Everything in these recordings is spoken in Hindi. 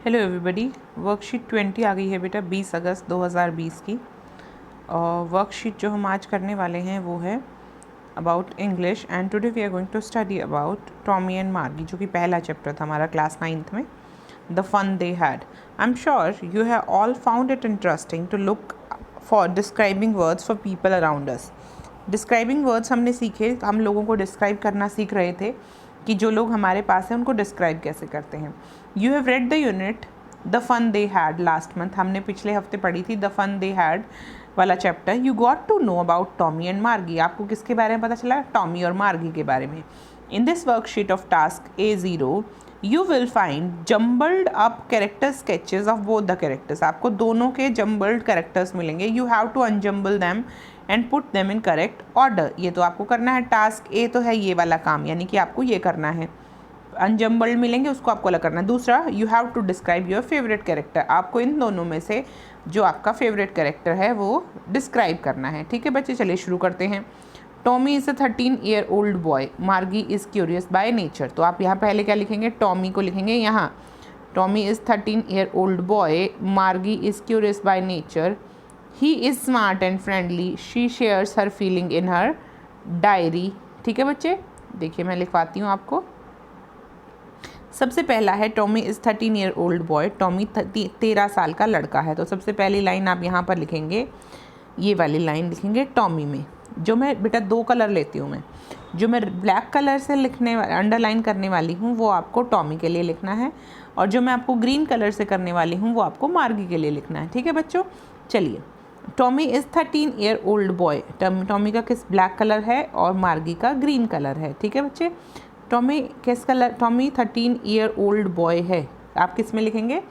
Hello everybody. वर्कशीट 20 आ गई है बेटा 20 अगस्त 2020 की। और वर्कशीट जो हम आज करने वाले हैं वो है about English and today we are going to study about Tommy and Margie, जो कि पहला चैप्टर था हमारा क्लास 9th में, the fun they had. I am sure you have all found it interesting to look for describing words for people around us. Describing words हमने सीखे, हम लोगों को डिस्क्राइब करना सीख रहे थे कि जो लोग हमारे पास हैं उनको डिस्क्राइब कैसे करते हैं। You have read the unit the fun they had last month, हमने पिछले हफ्ते पढ़ी थी द फन दे हैड वाला chapter. You got to know about Tommy and Margie, आपको किसके बारे में पता चला? टॉमी और मार्गी के बारे में। In this worksheet of task A0 you will find jumbled up character sketches of both the characters. आपको दोनों के जम्बल्ड कैरेक्टर्स मिलेंगे। You have to unjumble them and put them in correct order. ये तो आपको करना है। टास्क ए तो है ये वाला काम, यानी कि आपको ये करना है। अनजम्बल्ड मिलेंगे उसको आपको अलग करना है। दूसरा, you have to describe your favourite character. आपको इन दोनों में से जो आपका फेवरेट कैरेक्टर है वो डिस्क्राइब करना है। ठीक है बच्चे, चलिए शुरू करते हैं। Tommy is a 13-year-old boy, मार्गी इज़ क्यूरियस बाय नेचर। तो आप यहाँ पहले क्या लिखेंगे? टॉमी को लिखेंगे यहाँ। टॉमी इज़ 13-year-old बॉय, मार्गी is curious by nature, he is smart and friendly, she shares her feeling in her diary. ठीक है बच्चे, देखिए मैं लिखवाती हूँ आपको। सबसे पहला है Tommy is 13-year-old boy. Tommy 13 साल का लड़का है। तो सबसे पहली लाइन आप यहाँ पर लिखेंगे, ये वाली लाइन लिखेंगे टॉमी में। जो मैं बेटा 2 कलर लेती हूँ, मैं जो मैं ब्लैक कलर से लिखने अंडरलाइन करने वाली हूँ वो आपको टॉमी के लिए लिखना है, और जो मैं आपको ग्रीन कलर से करने वाली हूँ वो आपको मार्गी के लिए लिखना है। ठीक है बच्चों, चलिए। Tommy is 13-year-old boy, Tommy का किस ब्लैक कलर है और मार्गी का ग्रीन कलर है। ठीक है बच्चे, टॉमी किस कलर? टॉमी 13-year-old बॉय है। आप किस में लिखेंगे?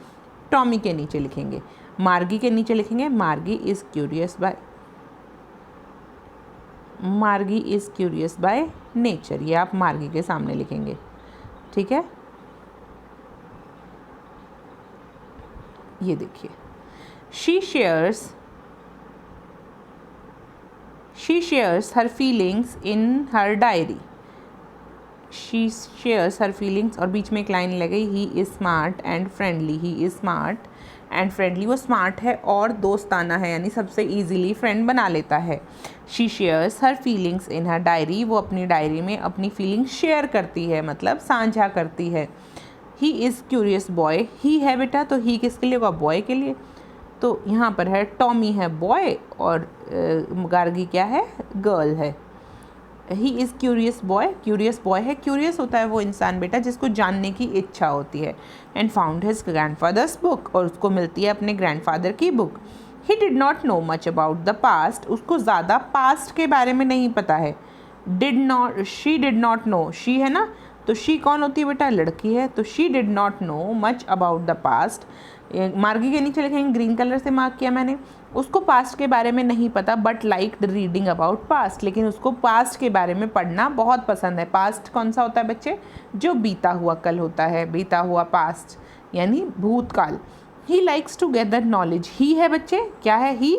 टॉमी के नीचे लिखेंगे। मार्गी के नीचे लिखेंगे मार्गी इज़ क्यूरियस बाय नेचर। ये आप मार्गी के सामने लिखेंगे। ठीक है, ये देखिए, she shares her feelings in her diary. She shares her feelings, और बीच में एक लाइन लग गई, he is smart and friendly. He is smart and friendly, वो स्मार्ट है और दोस्ताना है, यानी सबसे ईजिली फ्रेंड बना लेता है। She shares her feelings in her diary, वो अपनी डायरी में अपनी फीलिंग्स शेयर करती है, मतलब साझा करती है। ही इज़ क्यूरियस बॉय, ही है बेटा, तो ही किसके लिए होगा? बॉय के लिए। तो यहाँ पर है टॉमी है बॉय और मार्गी क्या है? गर्ल है। ही इज़ क्यूरियस बॉय है। क्यूरियस होता है वो इंसान बेटा जिसको जानने की इच्छा होती है। And found his grandfathers book, और उसको मिलती है अपने ग्रैंडफादर की book. He did not know much about the past, उसको ज़्यादा पास्ट के बारे में नहीं पता है। She did not know, she है ना, तो शी कौन होती है बेटा? लड़की है। तो she did not know much about the past. मार्गी के नीचे लिखेंगे, ग्रीन कलर से मार्क किया मैंने। उसको पास्ट के बारे में नहीं पता, but liked reading about past, लेकिन उसको पास्ट के बारे में पढ़ना बहुत पसंद है। पास्ट कौन सा होता है बच्चे? जो बीता हुआ कल होता है, बीता हुआ पास्ट यानी भूतकाल। He likes to gather knowledge, ही है बच्चे, क्या है ही?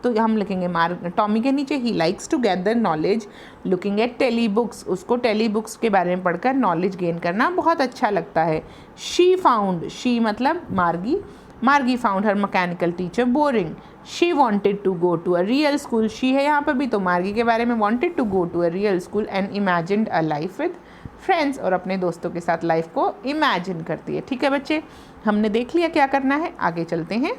तो हम लिखेंगे टॉमी के नीचे, he likes to gather knowledge looking at tele books, उसको टेली बुक्स के बारे में पढ़कर नॉलेज गेन करना बहुत अच्छा लगता है। शी मतलब Margie found her mechanical teacher boring. She wanted to go to a real school, she है यहाँ पर भी, तो मार्गी के बारे में wanted to go to a real school and imagined a life with friends, और अपने दोस्तों के साथ लाइफ को इमेजिन करती है। ठीक है बच्चे, हमने देख लिया क्या करना है, आगे चलते हैं।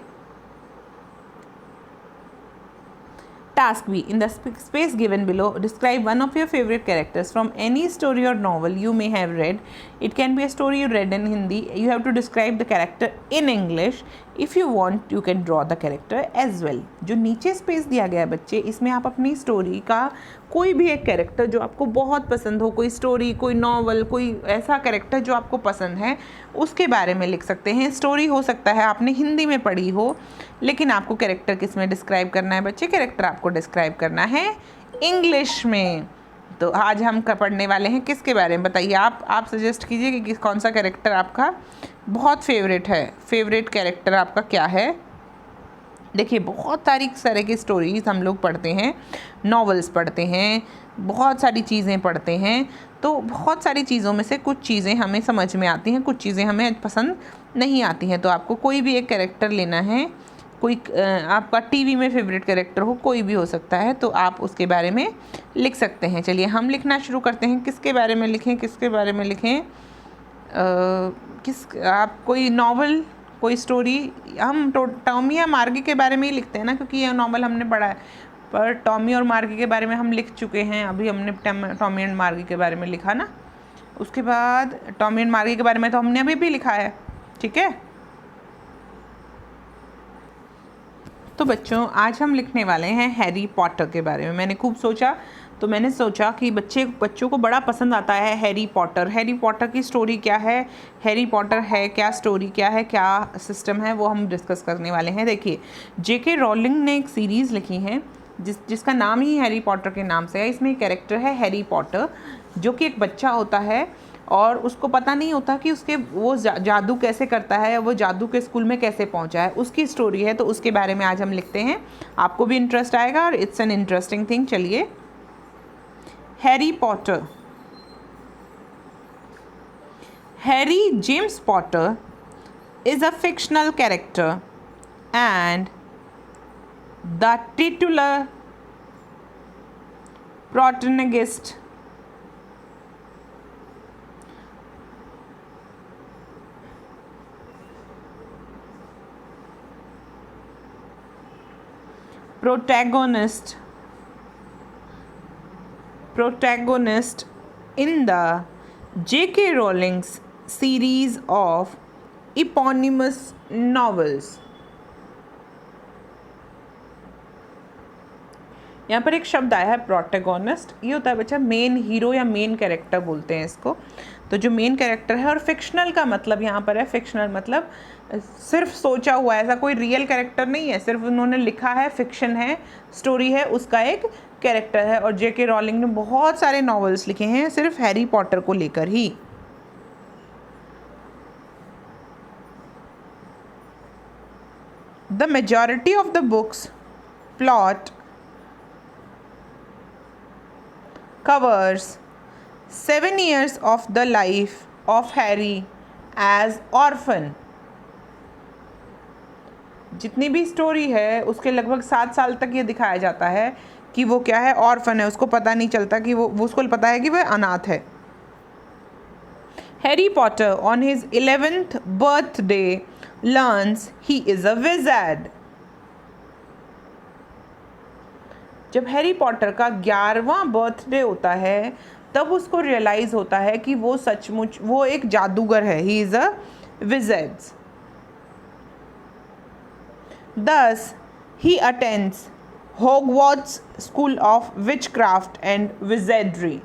Task B. In the space given below, describe one of your favorite characters from any story or novel you may have read. It can be a story you read in Hindi. You have to describe the character in English. If you want, you can draw the character as well. जो नीचे स्पेस दिया गया है बच्चे, इसमें आप अपनी स्टोरी का कोई भी एक कैरेक्टर जो आपको बहुत पसंद हो, कोई स्टोरी, कोई नॉवल, कोई ऐसा कैरेक्टर जो आपको पसंद है, उसके बारे में लिख सकते हैं। स्टोरी हो सकता है आपने हिंदी में पढ़ी हो, लेकिन आपको कैरेक्टर किस में डिस्क्राइब करना है बच्चे? कैरेक्टर आपको डिस्क्राइब करना है इंग्लिश में। तो आज हम पढ़ने वाले हैं किसके बारे में बताइए? आप सजेस्ट कीजिए कि कौन सा कैरेक्टर आपका बहुत फेवरेट है। फेवरेट कैरेक्टर आपका क्या है? देखिए बहुत सारी तरह की स्टोरीज हम लोग पढ़ते हैं, नॉवेल्स पढ़ते हैं, बहुत सारी चीज़ें पढ़ते हैं, तो बहुत सारी चीज़ों में से कुछ चीज़ें हमें समझ में आती हैं, कुछ चीज़ें हमें पसंद नहीं आती हैं। तो आपको कोई भी एक कैरेक्टर लेना है, कोई आपका टीवी में फेवरेट कैरेक्टर हो, कोई भी हो सकता है, तो आप उसके बारे में लिख सकते हैं। चलिए हम लिखना शुरू करते हैं। किसके बारे में लिखें, किसके बारे में लिखें? आप कोई नॉवल, कोई स्टोरी? हम टॉमी या मार्गी के बारे में ही लिखते हैं ना, क्योंकि यह नॉवल हमने पढ़ा है। पर टॉमी और मार्गी के बारे में हम लिख चुके हैं, अभी हमने टॉमी एंड मार्गी के बारे में लिखा ना। उसके बाद टॉमी एंड मार्गी के बारे में तो हमने अभी भी लिखा है, ठीक है। तो बच्चों आज हम लिखने वाले हैं हैरी पॉटर के बारे में। मैंने खूब सोचा, तो मैंने सोचा कि बच्चों को बड़ा पसंद आता है हैरी पॉटर। हैरी पॉटर की स्टोरी क्या है, हैरी पॉटर है क्या, स्टोरी क्या है, क्या सिस्टम है, वो हम डिस्कस करने वाले हैं। देखिए जेके रोलिंग ने एक सीरीज़ लिखी है जिसका नाम ही हैरी पॉटर के नाम से है। इसमें एक कैरेक्टर है हैरी पॉटर, जो कि एक बच्चा होता है और उसको पता नहीं होता कि वो जादू कैसे करता है, वो जादू के स्कूल में कैसे पहुंचा है, उसकी स्टोरी है। तो उसके बारे में आज हम लिखते हैं, आपको भी इंटरेस्ट आएगा और इट्स एन इंटरेस्टिंग थिंग। चलिए, Harry Potter. Harry James Potter is a fictional character and the titular protagonist in the J.K. Rowling's series of eponymous novels। यहाँ पर एक शब्द आया है प्रोटैगोनिस्ट। ये होता है बच्चा मेन हीरो या मेन कैरेक्टर बोलते हैं इसको। तो जो मेन कैरेक्टर है, और फिक्शनल का मतलब यहाँ पर है, फिक्शनल मतलब सिर्फ सोचा हुआ है, ऐसा कोई रियल कैरेक्टर नहीं है, सिर्फ उन्होंने लिखा है, फिक्शन है, स्टोरी है, उसका एक कैरेक्टर है। और जेके रॉलिंग ने बहुत सारे नॉवेल्स लिखे हैं सिर्फ हैरी पॉटर को लेकर ही। The majority of the book's plot covers 7 years of the life of Harry as orphan। जितनी भी स्टोरी है उसके लगभग 7 साल तक ये दिखाया जाता है कि वो क्या है, ऑर्फन है। उसको पता नहीं चलता कि वो उसको पता है कि वह अनाथ है। Harry Potter on his 11th birthday learns he is a wizard। जब हैरी पॉटर का 11वां बर्थडे होता है तब उसको रियलाइज होता है कि वो सचमुच वो एक जादूगर है, he is a wizard. Thus he attends Hogwarts School of Witchcraft and Wizardry।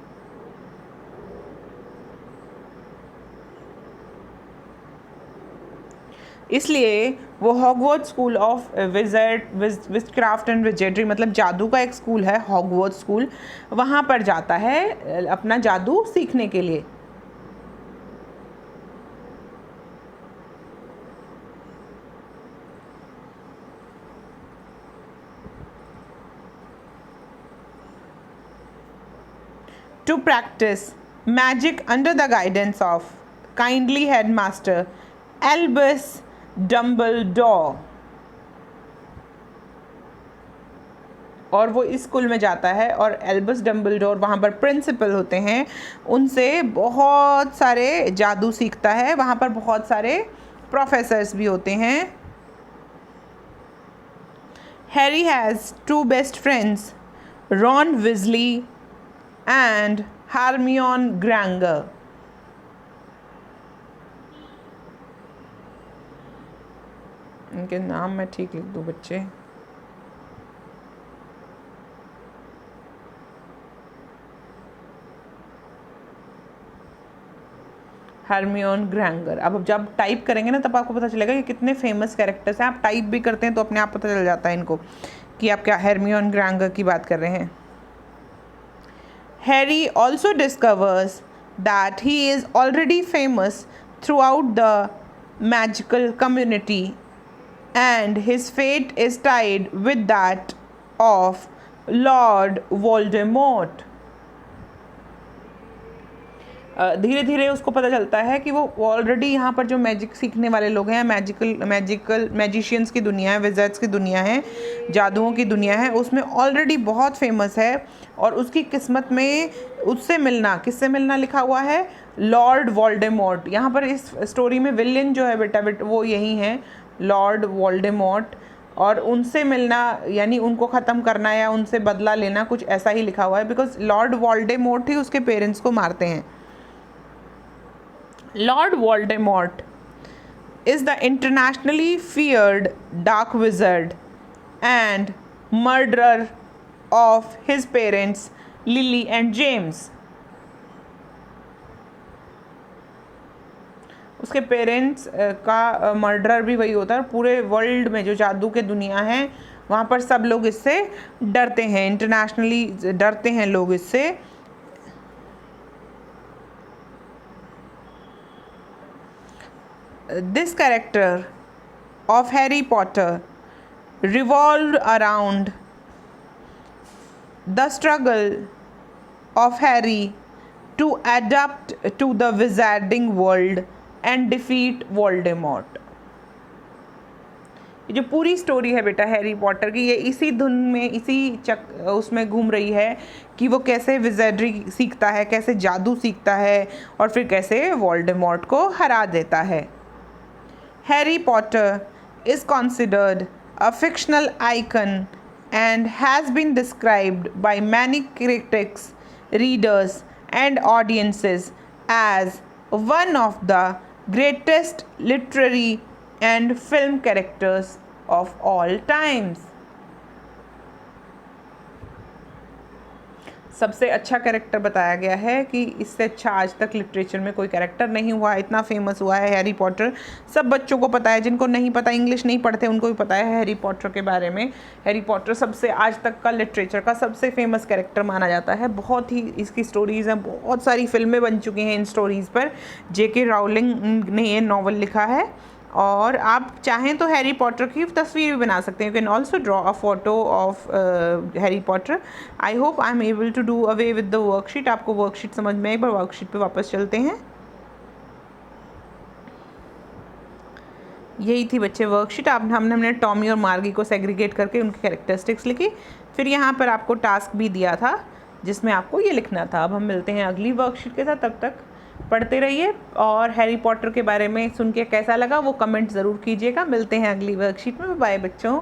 इसलिए वो Hogwarts school of witchcraft and wizardry, मतलब जादू का एक स्कूल है हॉगवर्ट्स स्कूल, वहाँ पर जाता है अपना जादू सीखने के लिए। To practice magic under the guidance of kindly headmaster Albus Dumbledore। और वो इस स्कूल में जाता है और एल्बस डम्बलडोर वहाँ पर प्रिंसिपल होते हैं, उनसे बहुत सारे जादू सीखता है। वहाँ पर बहुत सारे प्रोफेसर्स भी होते हैं। Harry has 2 best friends, Ron Weasley and Hermione Granger. इनके नाम मैं ठीक लिख दूँ बच्चे। हार्मियोन ग्रैंगर। अब जब टाइप करेंगे ना तब आपको पता चलेगा कि कितने फेमस कैरेक्टर्स हैं। आप टाइप भी करते हैं तो अपने आप पता चल जाता है इनको कि आप क्या हार्मियोन ग्रैंगर की बात कर रहे हैं। Harry also discovers that he is already famous throughout the magical community and his fate is tied with that of Lord Voldemort. धीरे धीरे उसको पता चलता है कि वो ऑलरेडी यहाँ पर जो मैजिक सीखने वाले लोग हैं, मैजिशियंस की दुनिया है, विज़र्ड्स की दुनिया है, जादुओं की दुनिया है, उसमें ऑलरेडी बहुत फेमस है और उसकी किस्मत में उससे मिलना, किससे मिलना लिखा हुआ है, लॉर्ड वोल्डेमॉर्ट। यहाँ पर इस स्टोरी में विलेन जो है बेटा वो यही है, लॉर्ड वोल्डेमॉर्ट, और उनसे मिलना यानी उनको ख़त्म करना या उनसे बदला लेना, कुछ ऐसा ही लिखा हुआ है, बिकॉज लॉर्ड वोल्डेमॉर्ट ही उसके पेरेंट्स को मारते हैं। Lord Voldemort is the internationally feared dark wizard and murderer of his parents Lily and James. उसके पेरेंट्स का मर्डरर भी वही होता है। पूरे वर्ल्ड में जो जादू के दुनिया है वहाँ पर सब लोग इससे डरते हैं, इंटरनेशनली डरते हैं लोग इससे। This character of Harry Potter revolved around the struggle of Harry to adapt to the wizarding world and defeat Voldemort. ये जो पूरी स्टोरी है बेटा हैरी पॉटर की, ये इसी धुन में, इसी उसमें घूम रही है कि वो कैसे विज़र्डरी सीखता है, कैसे जादू सीखता है और फिर कैसे वोल्डेमॉर्ट को हरा देता है। Harry Potter is considered a fictional icon and has been described by many critics, readers, and audiences as one of the greatest literary and film characters of all times. सबसे अच्छा कैरेक्टर बताया गया है कि इससे अच्छा आज तक लिटरेचर में कोई कैरेक्टर नहीं हुआ, इतना फेमस हुआ है हैरी पॉटर। सब बच्चों को पता है, जिनको नहीं पता, इंग्लिश नहीं पढ़ते, उनको भी पता है हैरी पॉटर के बारे में। हैरी पॉटर सबसे आज तक का लिटरेचर का सबसे फेमस कैरेक्टर माना जाता है। बहुत ही इसकी स्टोरीज़ हैं, बहुत सारी फिल्में बन चुकी हैं इन स्टोरीज़ पर। J.K. राउलिंग ने ये नावल लिखा है और आप चाहें तो हैरी पॉटर की तस्वीर भी बना सकते हैं। You can also draw a photo of Harry Potter. I hope I am able to do away with the worksheet. आपको वर्कशीट समझ में, एक बार वर्कशीट पे वापस चलते हैं। यही थी बच्चे वर्कशीट। हमने टॉमी और मार्गी को सेग्रीगेट करके उनकी कैरेक्टरिस्टिक्स लिखी। फिर यहाँ पर आपको टास्क भी दिया था जिसमें आपको ये लिखना था। अब हम मिलते हैं अगली वर्कशीट के साथ, तब तक पढ़ते रहिए और हैरी पॉटर के बारे में सुन के कैसा लगा वो कमेंट ज़रूर कीजिएगा। मिलते हैं अगली वर्कशीट में। बाय बच्चों।